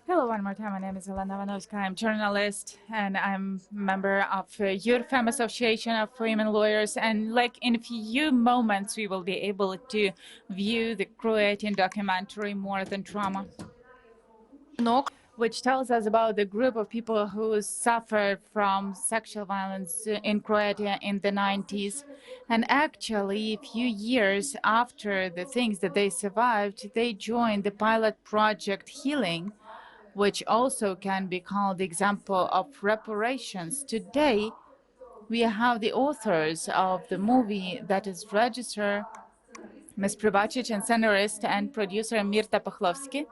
Hello, one more time. My name is Olena Ohonovska. I'm a journalist and I'm a member of JurFem Association of Women Lawyers. And like in a few moments, we will be able to view the Croatian documentary More Than Trauma, which tells us about the group of people who suffered from sexual violence in Croatia in the 90s. And actually, a few years after the things that they survived, they joined the pilot project Healing, which also can be called the example of reparations. Today, we have the authors of the movie that is registered, Ms. Pribačić, and scenarist and producer Mirta Puhlovski.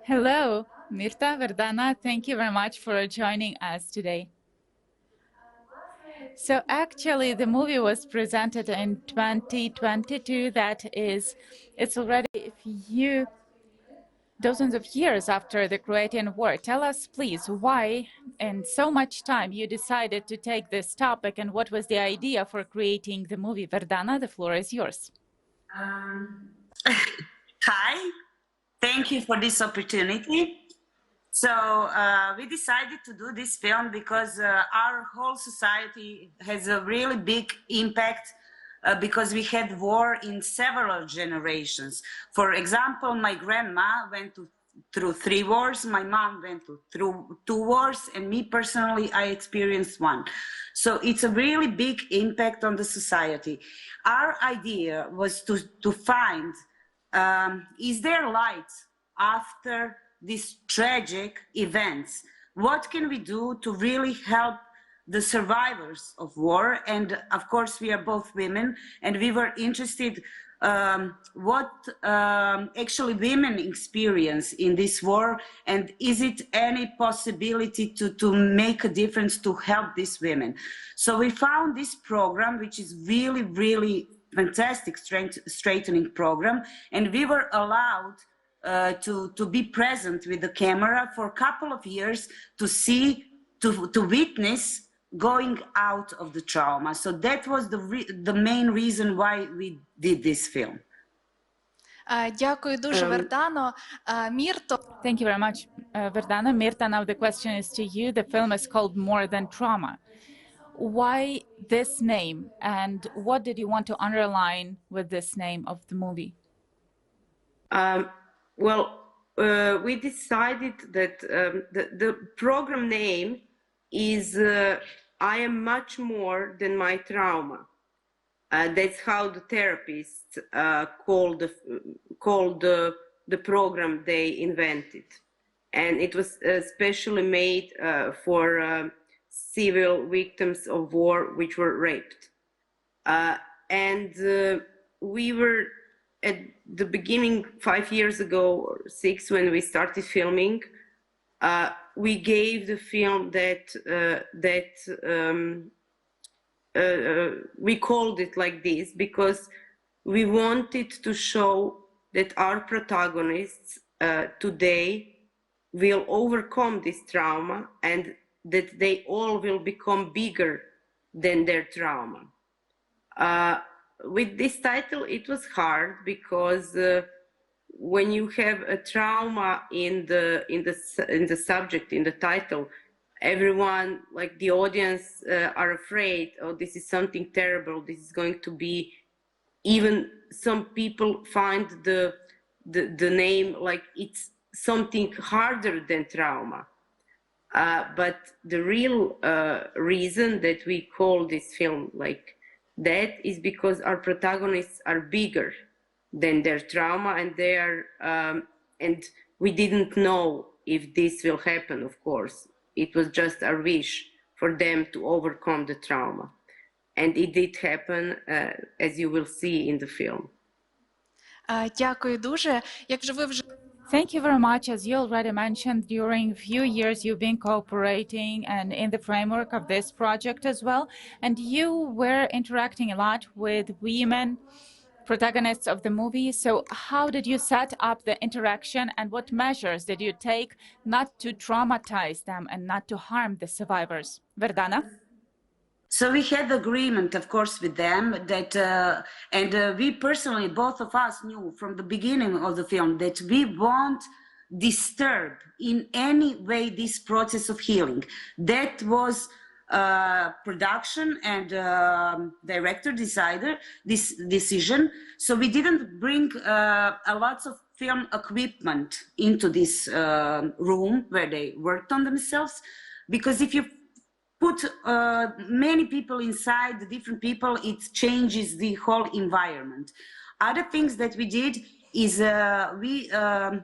Hello, Mirta, Verdana, thank you very much for joining us today. So actually, the movie was presented in 2022. It's already a few dozens of years after the Croatian War. Tell us, please, why in so much time you decided to take this topic and what was the idea for creating the movie? Verdana, the floor is yours. Hi, thank you for this opportunity. So we decided to do this film because our whole society has a really big impact because we had war in several generations. For example, my grandma went through 3 wars, my mom went through 2 wars, and me personally, I experienced 1. So it's a really big impact on the society. Our idea was to find, is there light after these tragic events? What can we do to really help the survivors of war? And of course, we are both women, and we were interested what actually women experience in this war, and is it any possibility to make a difference to help these women? So we found this program, which is really, really fantastic straightening program, and we were allowed to be present with the camera for a couple of years to witness going out of the trauma. So that was the main reason why we did this film. Дякую дуже, Verdano. Mirto. Thank you very much, Verdana. Mirta, now the question is to you. The film is called More Than Trauma. Why this name, and what did you want to underline with this name of the movie? We decided that the program name is I am much more than my trauma. That's how the therapists called the program they invented. And it was specially made for civil victims of war which were raped. We were at the beginning 5 years ago or 6 when we started filming, we gave the film we called it like this because we wanted to show that our protagonists today will overcome this trauma and that they all will become bigger than their trauma. With this title, it was hard because when you have a trauma in the subject, in the title, everyone, like the audience, are afraid, oh, this is something terrible, this is going to be, even some people find the name like it's something harder than trauma. But the real reason that we call this film like that is because our protagonists are bigger than their trauma, and they are, and we didn't know if this will happen, of course. It was just our wish for them to overcome the trauma. And it did happen, as you will see in the film. Дякую дуже. Якщо ви вже Thank you very much. As you already mentioned, during a few years you've been cooperating and in the framework of this project as well. And you were interacting a lot with women protagonists of the movie. So how did you set up the interaction, and what measures did you take not to traumatize them and not to harm the survivors? Verdana? So we had agreement, of course, with them that, and we personally, both of us knew from the beginning of the film that we want disturb in any way this process of healing. That was production and director decided this decision. So we didn't bring a lot of film equipment into this room where they worked on themselves, because if you put many people inside, the different people, it changes the whole environment. Other things that we did is we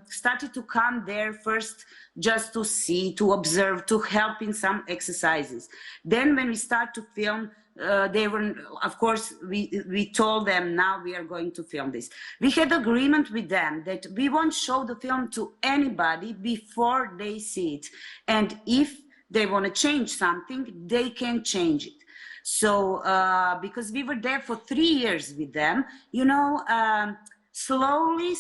started to come there first just to see, to observe, to help in some exercises. Then when we start to film, they were, of course, we told them, now we are going to film this. We had agreement with them that we won't show the film to anybody before they see it. And if they want to change something, they can change it. So, because we were there for 3 years with them, you know, slowly,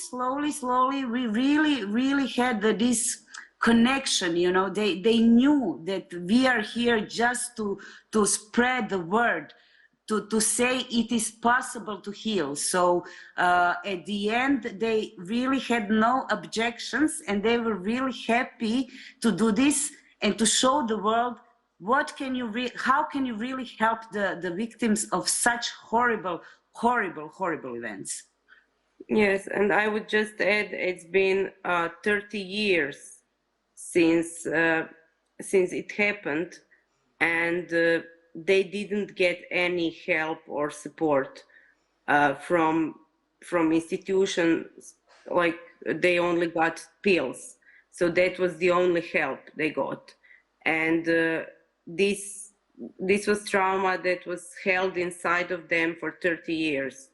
we really had this connection, you know. They knew that we are here just to spread the word, to say it is possible to heal. So at the end, they really had no objections, and they were really happy to do this and to show the world what can you how can you really help the victims of such horrible events. Yes, and I would just add, it's been 30 years since it happened, and they didn't get any help or support from institutions. Like, they only got pills, so that was the only help they got. And this was trauma that was held inside of them for 30 years.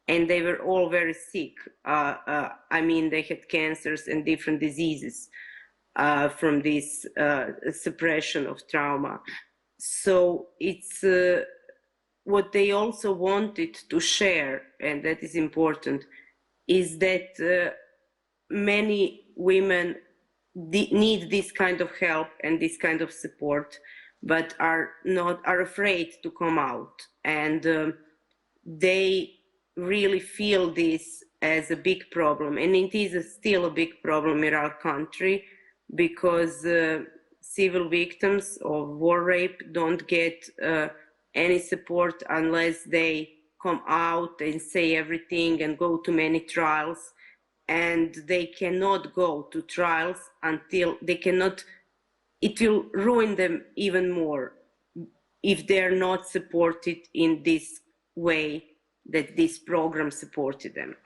And they were all very sick. I mean, they had cancers and different diseases from this suppression of trauma. So it's what they also wanted to share, and that is important, is that many women need this kind of help and this kind of support, but are afraid to come out. And they really feel this as a big problem, and it is still a big problem in our country, because civil victims of war rape don't get any support unless they come out and say everything and go to many trials. And they cannot go to trials until they cannot, it will ruin them even more if they're not supported in this way that this program supported them.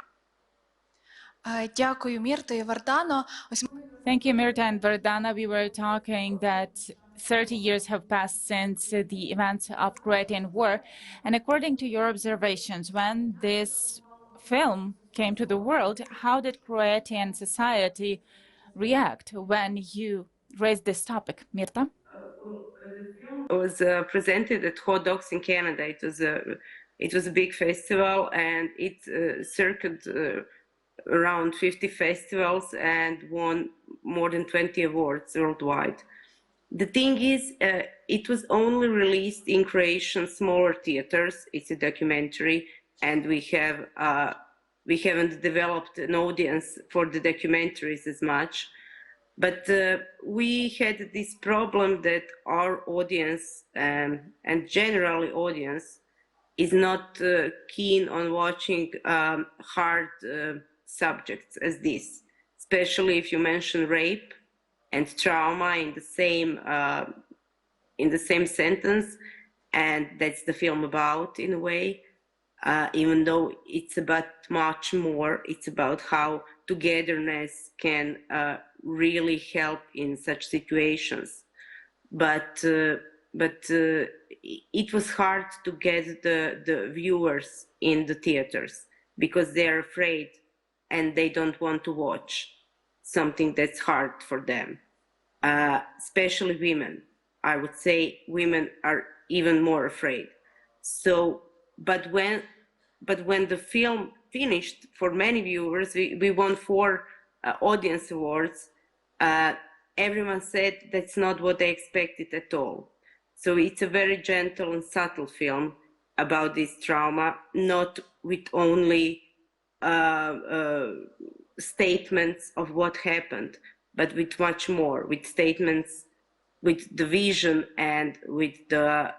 Дякую, Мірто і Вардано. Thank you, Mirta and Verdana. We were talking that 30 years have passed since the events of Croatian war. And according to your observations, when this film came to the world, how did Croatian society react when you raised this topic? Mirta? It was presented at Hot Dogs in Canada. It was a big festival, and it circled around 50 festivals and won more than 20 awards worldwide. The thing is, it was only released in Croatian smaller theaters. It's a documentary, and we haven't developed an audience for the documentaries as much. But we had this problem that our audience, and generally audience, is not keen on watching hard subjects as this, especially if you mention rape and trauma in the same sentence, and that's the film about, in a way. Even though it's about much more, it's about how togetherness can really help in such situations. But it was hard to get the viewers in the theaters because they're afraid and they don't want to watch something that's hard for them, especially women. I would say women are even more afraid. So, but when the film finished, for many viewers, we won 4 audience awards. Everyone said that's not what they expected at all. So it's a very gentle and subtle film about this trauma, not with only statements of what happened, but with much more, with statements, with the vision and with the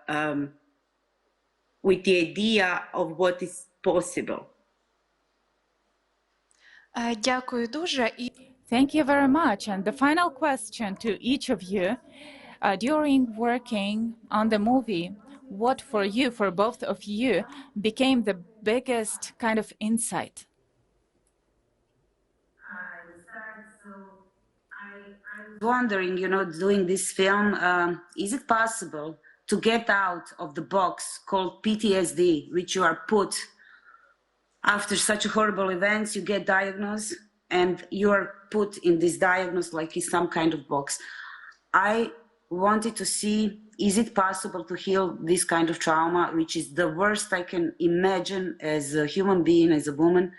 idea of what is possible. Дякую дуже. І Thank you very much. And the final question to each of you, during working on the movie, what for you, for both of you, became the biggest kind of insight? Wondering, you know, doing this film, is it possible to get out of the box called PTSD, which you are put after such horrible events, you get diagnosed and you are put in this diagnosis like in some kind of box. I wanted to see, is it possible to heal this kind of trauma, which is the worst I can imagine as a human being, as a woman.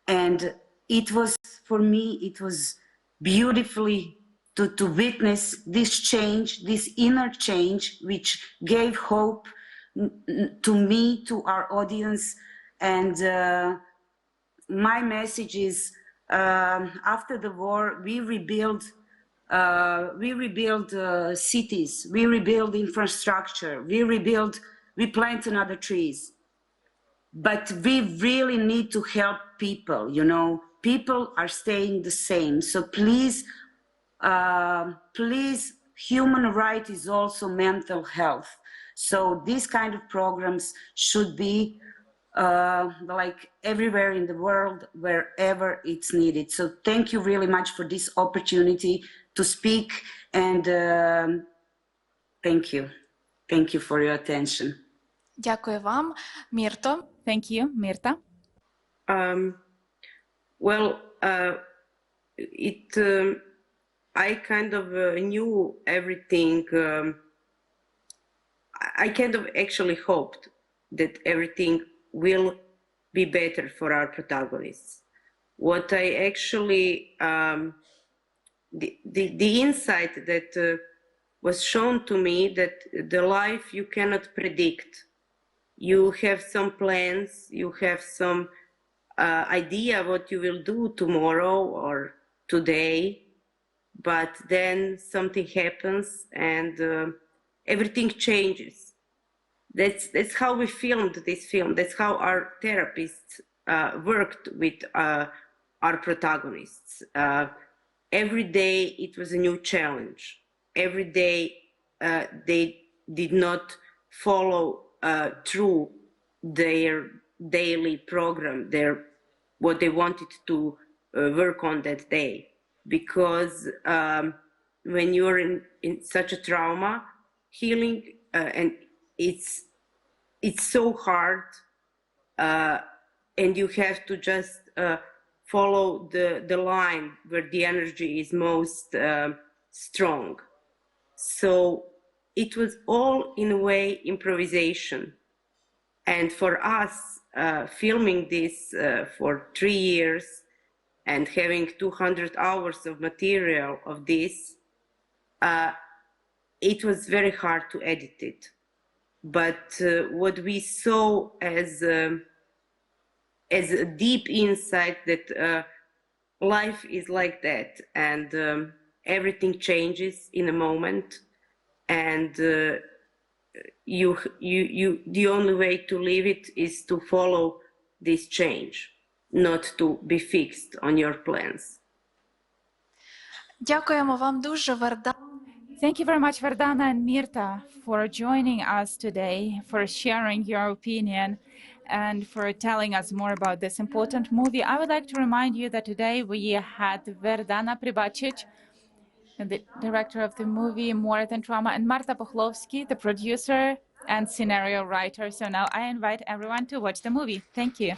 And it was, for me, it was beautifully to witness this change, this inner change, which gave hope to me, to our audience. And my message is, after the war, we rebuild cities, we rebuild infrastructure, we plant another trees. But we really need to help people, you know. People are staying the same. So please, please, human right is also mental health. So these kind of programs should be like everywhere in the world, wherever it's needed. So thank you really much for this opportunity to speak, and thank you. Thank you for your attention. дякую вам, Мірто. Thank you, Mirta. Well, I kind of knew everything. I kind of actually hoped that everything will be better for our protagonists. What I actually, the insight that was shown to me, that the life you cannot predict. You have some plans, you have some idea what you will do tomorrow or today, but then something happens and everything changes. That's how we filmed this film. That's how our therapists worked with our protagonists. Every day it was a new challenge. Every day they did not follow through their daily program, what they wanted to work on that day. Because when you're in such a trauma, healing, and it's so hard, and you have to just follow the line where the energy is most strong. So it was all, in a way, improvisation. And for us, filming this for 3 years and having 200 hours of material of this, it was very hard to edit it. But what we saw as a deep insight that life is like that, and everything changes in a moment, and the only way to live it is to follow this change, not to be fixed on your plans. Дякуємо вам дуже, Вердана. Thank you very much, Verdana and Mirta, for joining us today, for sharing your opinion, and for telling us more about this important movie. I would like to remind you that today we had Verdana Pribačić, the director of the movie More Than Trauma, and Mirta Puhlovski, the producer and scenario writer. So now I invite everyone to watch the movie. Thank you.